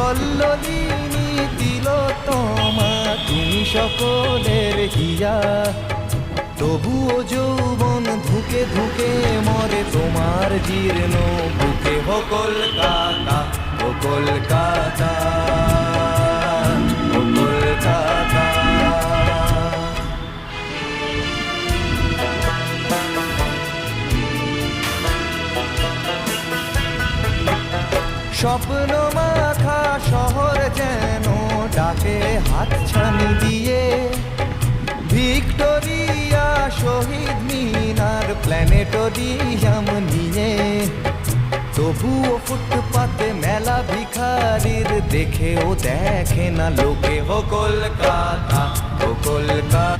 কল্লোলিনী তিলোত্তমা তুমি সকলের হিয়া, তবুও যৌবন ধুকে ধুকে মরে তোমার জীর্ণ বুকে। ও কলকাতা, ও কলকাতা, ও কলকাতা। স্বপ্ন মাখা শহর যেন ডাকে হাতছানি দিয়ে, ভিক্টোরিয়া, শহীদ মিনার, প্ল্যানেটোরিয়াম নিয়ে। তবুও ফুটপাতে মেলা ভিখারির দেখেও দেখে না লোকে। ও কলকাতা, ও কলকাতা।